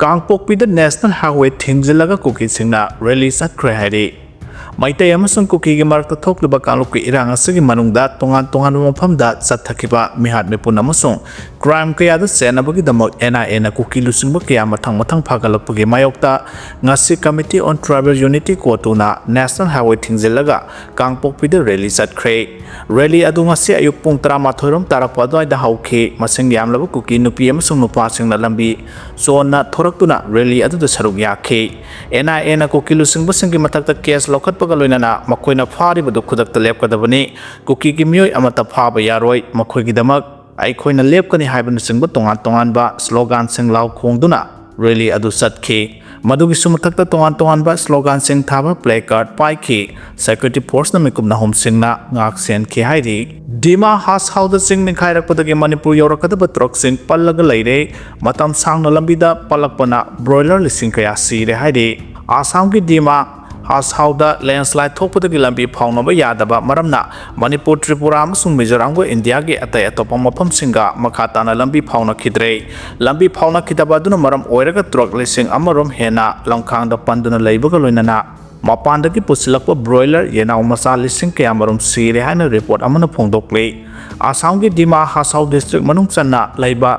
Kangpokpida National Highway thingzilaga Kuki singna rally satkre hairi Maitai amasung Kuki gi marakta thokliba kanglupki irang asigi manungda tongan mafamda chathakiba mihat mipun amasung crime kayada senabagi damak NIA na Kuki lusingba kaya mathang phagalakpagi mayokta ngasi Committee on Tribal Unity kotuna National Highway thingzilaga Kangpokpida rally satkre rally adu ngasi ayuk pung 13 rom tarakpa adwaida hauki masing yamlaba Kuki nupi amasung nupa singna lambi zona thoraktuna rally adu da saruk yakhe NIA na Kuki lusingba singi mathakta case lokat pagaloinana makoina phari badu khudakta lepkadabani Kuki gi miyoi amata phaba yaroi makhoigi damak aikoina lepkani haibana singba tongan ba slogan sing law khongduna rally adu satkhe madugi sumathakta tongan ba slogan sing thaba placard paikhi security force na mikumna hom singna ngak sen khe hairi Dima has hauda sing ni khairak padagi Manipur yorakadaba truck sing pallaga leire matam sangna lambida palakpana broiler lising kaya sire hairi Assam ki Dima has hauda landslide thokpadagi lambi phaunaba yadaba maramna Manipur Tripura amasung mizoram go India gi atai atopa mafam singa makhatana lambi phauna khidre lambi phauna khidaba duna maram oiraga truck lising amarom hena lamkhangda panduna leibaga loinana mapandagi pusilakpa broiler yenau masa lising kaya marom sire haina report amana phongdokle Assam gi Dima Hasau district manung channa leiba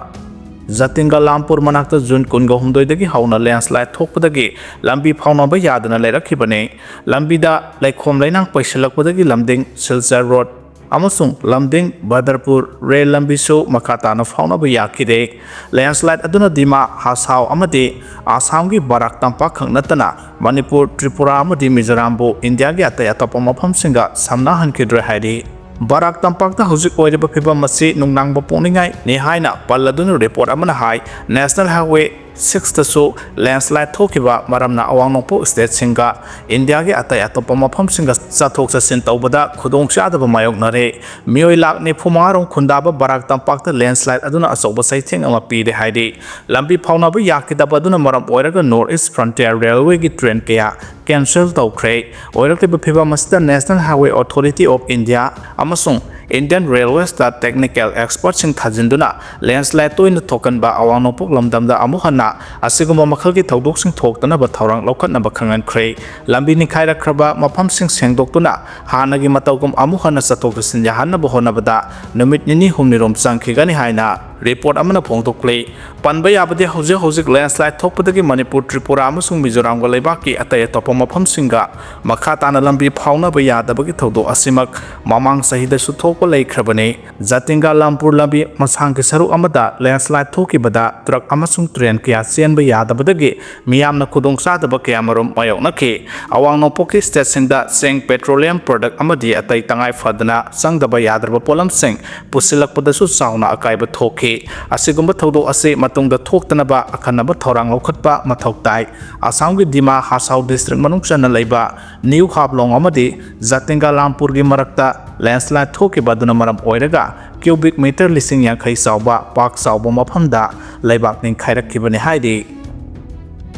Zatinga Lampur manakta June kunga humdoidagi hauna landslide thokpadagi lambi phaunaba yadana leirakibane lambida laikhom lainang paisalakpadagi lamding Silchar Road amasung lamding Badarpur rail lambi so makhatana phaunaba yakide landslide aduna Dima Hasau amadi Assam gi Barak tampak khangnatana Manipur Tripura amadi Mizoram bu India gi atai atapa mafam singa samna hankidre hairi Barak tampakta hujik oiriba phibam masi nungnangba pongningai ni haina palladuna report amana hai National Highway 6 tasu landslide thokiba maramna awangnopo state singa India ge atai atopa mafam singa chathok chasin tawbada khudong chadaba mayoknare mioi lak ni phumarong khundaba Barak tampakta landslide aduna asoba saitheng ama pide haidi lambi phaunaba yakidaba aduna maram oiraga North East Frontier Railway gi train kaya cancel toukhre oirakliba phibam masida National Highway Authority of India amasung Indian Railways ta technical experts sing thajinduna landslide toina thokanba awangnopok lamdamda amuhana asiguma makhalgi thodok sing thoktana ba thorang lokhatna ba khangan khre lambi ni khaira khraba mafam sing sengdoktuna hanagi matawgum amuhana chatok sin yahanna ba honabada numit nini humni rom changkhigani haina report amana phongtokle panba yabade hojik landslide thokpadagi Manipur Tripura amasung Mizoram ga leibaki atai atopa mafam singa makhatana lambi phauna ba yadabagi thodok asimak mamang sahida su thokpa leikrabane Zatinga Lampur lambi masang ki saru amada landslide thokibada truck amasung train kya chen ba yadabadagi miyamna khudong sadaba kya marom mayoknake awangnopoki station da seng petroleum product amadi atai tangai fadana sangdaba yadraba polam seng pusilakpada su sauna akaiba thoke asigumba thodok ase matungda thoktanaba akhanaba thorang lokhatpa mathoktai Assam gi Dima Hasau district manung chana leiba New Hablong amadi Zatinga Lampur gi marakta landslide thokiba duna maram oiraga cubic meter lising yankhai sauba park sauba mafamda leibak ning khairakibane haidi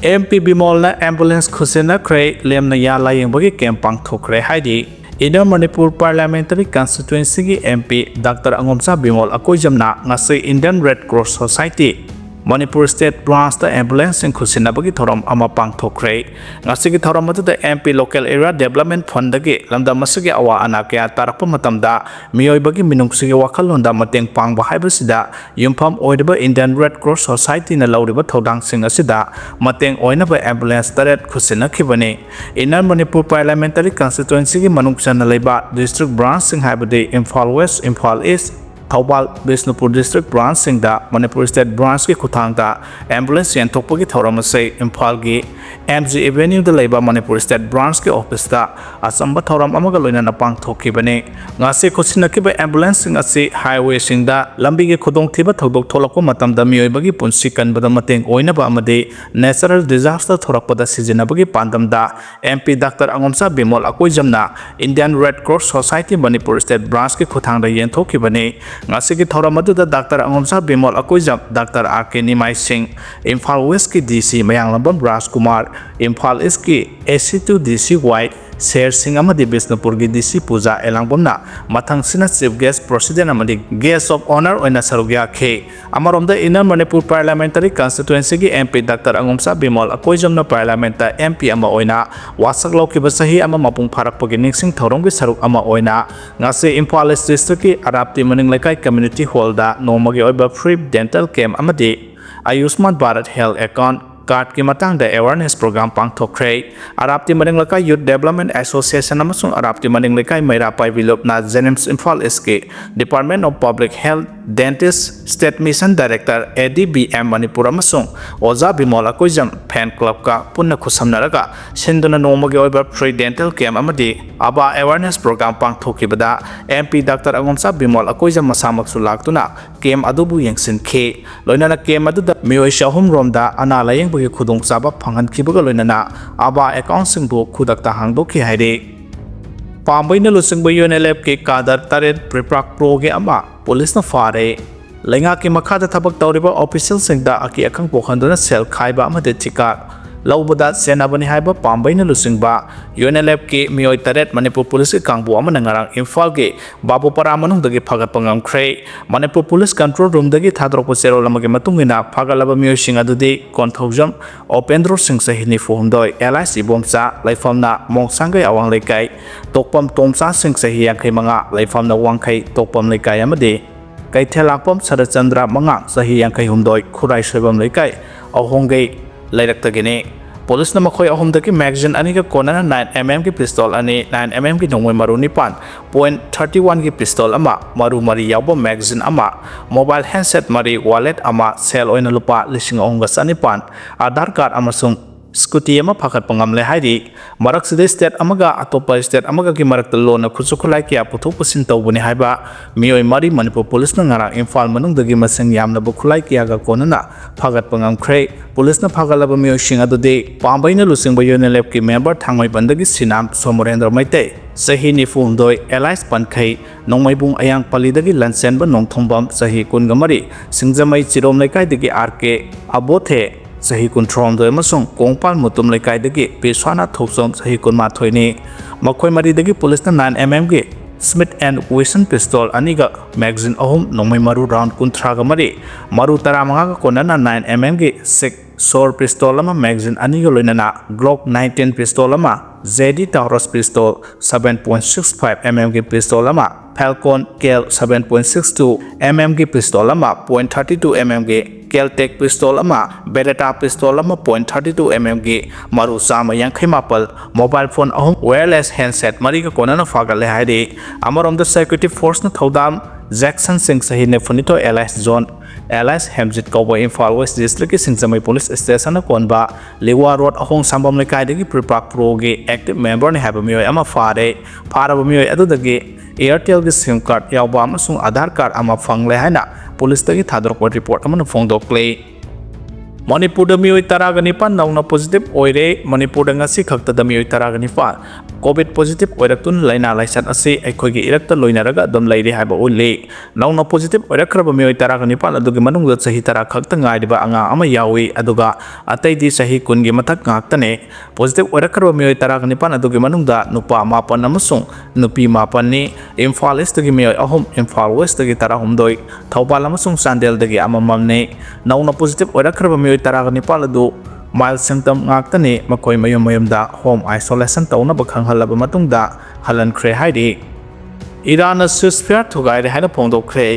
MP Bimol na ambulance khusena khre lemna ya layingbagi campang thokre haidi Inner Manipur Parliamentary Constituency gi MP Dr. Angomsa Bimol akoijamna ngasi Indian Red Cross Society Manipur State Branch the ambulance sing khusinabagi thoram ama pangthokre ngasigi thoram adu the MP Local Area Development Fund dagi lamda masigi awa ana kya tarakpa matamda miyoibagi minungsigi wakhalonda mateng pangba haibasida yumpham oidaba Indian Red Cross Society na lawriba thodang sing asida mateng oinaba ambulance taret khusinakhibani Inner Manipur Parliamentary Constituency gi manungchana leiba district branch sing haibadi Imphal West Imphal East Thobal Bishnupur District Branch singda Manipur State Branch ki khuthangda ambulance yenthokpagi thoram ase Imphal gi MG Avenue da leiba Manipur State Branch ki office da asamba thoram amaga loinana pangthokibane ngase khusinakiba ambulance sing ase highway singda lambi gi khudong thiba thodok tholakpa matamda miyoibagi punsi kanbada mateng oinaba amade natural disaster thorakpada sijinabagi pandamda MP Dr. Angomsa Bimol akoijamna Indian Red Cross Society Manipur State Branch ki khuthangda yenthokibane ngasigi thoram aduda Dr. Angomsa Bimol akoijam Dr. AK Nimai Singh Imphal West ki DC Mayanglambam Rajkumar Imphal East ki AC2 DC White Sher amadi Bisnupurgi DC Puja Elangbomna Mathang Sina Chief Guest President amadi Guest of Honor oina sarugya khe Amaromda Inner Manipur Parliamentary Constituency gi MP Dr. Angumsa Bimol Akoijamna Parliamenta MP ama oina wasak laukiba sahi ama mapung pharakpagi ningsing thoronggi saruk ama oina ngase Imphal East District ki Arapti Maning Lekai Community Hall da nomagi oiba free dental camp amadi Ayushman Bharat Health Account card ki matang da awareness program toukhre Arapti Maning Lekai Youth Development Association amasung Arapti Maning Lekai Maira Pai Vilopna Zenems Imphal SK Department of Public Health Dentist State Mission Director ADBM Manipur amasung Oza Bimol Akoijam Fan Club ka punna khusamnaraga sinduna nomagi oiba free dental camp amadi aba awareness program pangthokibada MP Dr. Angumsa Bimol Akoijam masamaksu laktuna camp adubu yengsin khe loinana camp aduda mioi shahum romda ana layeng bagi khudong chaba phangan khibaga loinana aba account singbu khudakta hangdokhi haide pambaina lusingbu Unlf ke kadar taret preprak pro ge ama police na phare lenga ki makhada thabak tawriba official singda aki akang pokhanduna sel khaiba amade chika laubada senabani haiba pambaina lusingba Unlf ke mioi taret Manipur police kangbu amana ngarang Imphal ge babu para manung dagi phagat pangam khre Manipur police control room dagi thadrok sero lamage matungina phagalaba mioi singa dudi konthaujam opendro sing sahini fuhumdoi LIC bomsa laifamna mongsangai awang lekai tokpam tomsa sing sahi yankhai manga laifamna wangkhai tokpam lekai amade kaithelakpam Sarachandra manga sahi yankhai humdoi khurai soibam lekai ahongai Lairak Police na makoy ahomdaki magazine ani ka kona na 9mm ki pistol ani 9mm ki nongmoy maru nipan .31 ki pistol ama maru mari yawba magazine ama mobile handset mari wallet ama sel oina lupa lising ahomga sanipan Aadhaar card amasung Scooty ama phakat pangamle hairi marak side state amaga atopa state amaga ki marak lo na khusukhulai kya puthok pusin tawbuni haiba mioi mari Manipur police na ngara Imphal manung dagi maseng yamna bukhulai kya ga konana phagat pangam khre police na phagalaba mioi singa dode pambaina lusingba Unlf ki member thangoi bandagi Sinam Somorendra Maite sahi ni fumdoi Elias Pankhai nongmaibung ayang palidagi lansen ba nongthombam sahi kungamari singjamai chirom lekai dagi RK Abothe sahi kuntrom doi masung kongpal mutum lekai dagi Peswana Thoksom sahi kunma thoini makhoi mari dagi police na 9mm ge Smith and Wesson pistol aniga magazine ahum nongmai maru round kunthraga mari maru taramanga ka konana 9mm ge Sor pistol ama magazine aniga loinana Glock 19 pistol ama ZD Taurus pistol 7.65mm ki pistol ama Falcon Kel 7.62 mm ki pistol ama .32mm ki Keltec pistol ama Beretta pistol ama .32 mm ki maru sama yang khimapal mobile phone ahum wireless handset mari ka kona na fagale haide amarom the security force na thodam Jackson Singh sahi ne funito LS zone LS Hemjit Kobo Imphal West District ki Singsamai Police Station na konba Lewa Road ahong sambam lekai dagi Priprak Pro gi active member ni haba mioi ama phare mioi adu dagi Airtel gi SIM card yawba amasung Aadhaar card ama fangle haina police dagi thadrok report amana phongdokle Manipur da mioi taraganipan nauna positive oire Manipur da ngasi khakta da mioi taraganipan COVID positive oiraktun laina laisat ase aikhoigi irakta loinaraga dom laire haiba ulle nauna positive oirakraba mioi taraganipan adugi manungda sahi tara khakta ngaidiba anga ama yawi aduga ataidi sahi kungi mathak ngaktane positive oirakraba mioi taraganipan adugi manungda nupa mapan amasung nupi mapan ni Imphal East dagi mioi ahum Imphal West dagi tara humdoi Thawbal amasung Chandel dagi amamamne nauna positive oirakraba mioi taraganipan adu mild symptom ngaktani makoi mayam da home isolation tauna bakhang halaba matungda halan khre haidi Iran ceasefire thugai re haina phongdokre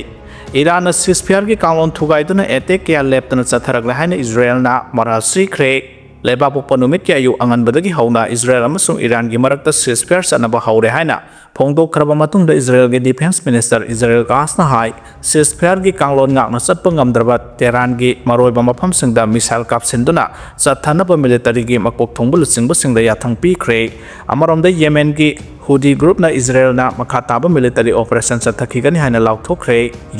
Iran ceasefire gi kanglon thugai duna attack kya leptana chatharak le haina Israel na marasi khre leba panumit kya yu angan badagi hauna Israel amasung Iran gi marakta ceasefire sanaba haure haina phongdok khraba matungda Israel gi defense minister Israel Gasna hai ceasefire gi kanglon ngakna chatpa ngamdraba Tehran gi maroiba mafam singda missile kapsinduna chathanaba military gi makok thongbul singba singda yathang pi khre amaromda Yemen gi Houthi group na Israel na makhataba military operation chathakigani haina laukthokre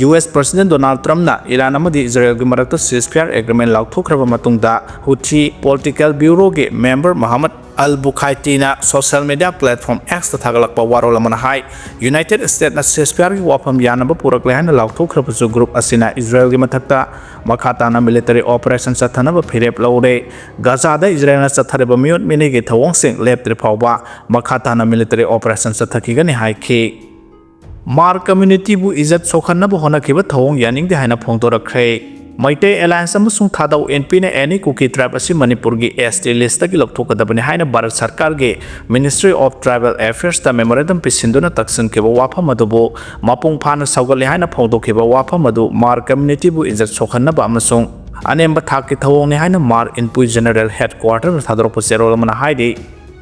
US President Donald Trump na Iran amadi Israel gi marakta ceasefire agreement laukthokraba matungda Houthi political bureau gi member Muhammad Al-Bukhaiti social media platform X ta thagalakpa warol amana hai United States na ceasefire gi wafam yanaba purakle haina laukthokrapasu group asina Israel gi mathakta makha na military operation sathanaba phirep lawre Gaza da Israel na sathareba miyot mini gi thawong sing leptre phawba makha na military operation sathakigani haikhi Hmar community bu izat sokhanna bu honakiba thawong yaning de haina phongdorakre Maite Alliance amasung thadau NP ne any Kuki tribe asi Manipur gi ST list gi lokthokadabani haina Bharat Sarkar gi Ministry of Tribal Affairs ta memorandum pisinduna taksin ke wafam adubu mapung phana saugali haina phongdokhiba wafam adu Hmar community bu izat sokhanna ba amasung anemba thak ki thawong ne haina Hmar Inpui General Headquarter thadrop zero mana haidi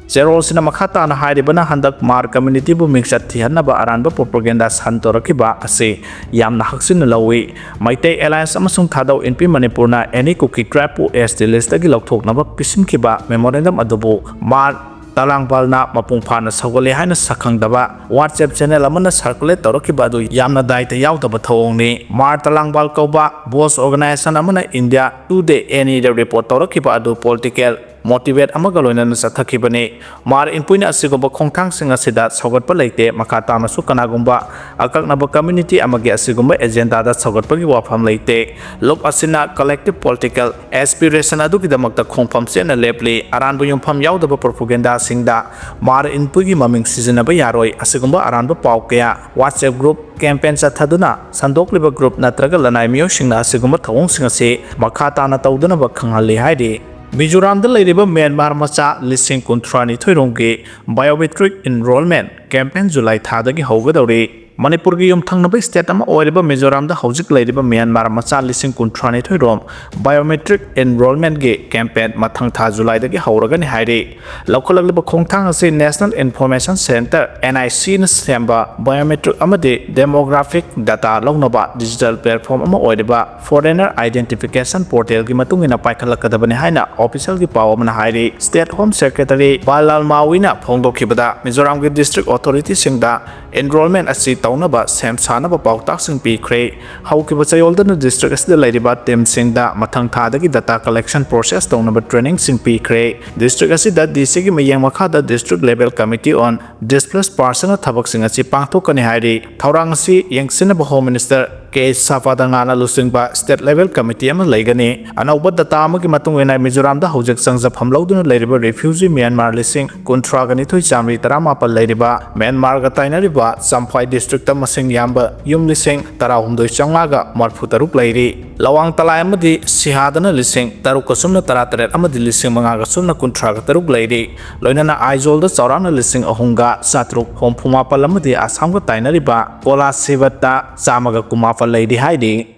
Zero sina makata na hairibana handak Hmar community bu mingsat thihanna ba aranba propaganda santorakiba ase yamna haksin lawi Maite Alliance amasung thadau NP Manipur na any Kuki tribe pu ST list gi lokthokna ba pisinkiba memorandum adubu Hmar talangbal na mapung phana sagole haina sakhangdaba WhatsApp channel amana circulate torokiba adu yamna daita yawdaba thawongni Hmar talangbal koba boss organization amana India today any report torokiba adu political motivate amaga loinana sathakibani Hmar inpuina asigumba khongthang sing asida sogatpa leite makata masu kanagumba akaknaba community amagi asigumba agenda da sogatpa gi wafam leite lop asina collective political aspiration adu gi damakta khongpham sena lepli aranbu yumpham yawdaba propaganda singda Hmar inpui gi maming seasonaba yaroi asigumba aranbu paukya WhatsApp group campaign sathaduna sandokliba group natraga lanai miyo singna asigumba thawong singase makata na tawduna ba khanghali haidi Mizoram da leiriba Myanmar macha lising kuntrani thoironggi biometric enrollment campaign July thadagi haugadori Manipur gi yumthangnaba state ama oiriba Mizoram da hojik leiriba Myanmar macha lising kuntrani thoirom biometric enrollment gi campaign mathang tha July dagi hauragani hairi laukhalagba khongthang ase National Information Center NIC na semba biometric amade demographic data launaba digital platform ama oiriba foreigner identification portal gi matungina paikhalakadabani haina official gi paw amana hairi State Home Secretary Balal Mawina phongdokhibada Mizoram gi district authority singda enrollment asi taunaba sem sanaba pautak sing pikre haukiba chayolda district asida leiriba tem singda mathang thadagi data collection process taunaba training sing pikre district asida DC gi mayang makhada district level committee on displaced person thabak sing asi pangthokani hairi thaurang asi yengsinaba home minister K Sapadangana lusingba state level committee ama leigani anauba data amagi matungena Mizoram da hojak sangja phamlauduna leiriba refugee Myanmar lising kuntragani thoi chamri taramapal leiriba Myanmar ga tainariba Champhai district ta masing yamba yum lising tarahumdoi changaga marfutaruk leiri lawang talai amadi sihadana lising tarukasumna taratret amadi lising mangaga sumna kuntraga taruk leiri loinana aizol da chaurana lising ahunga satruk homphuma palamadi asam ga tainariba kola sibata chamaga kuma lady hiding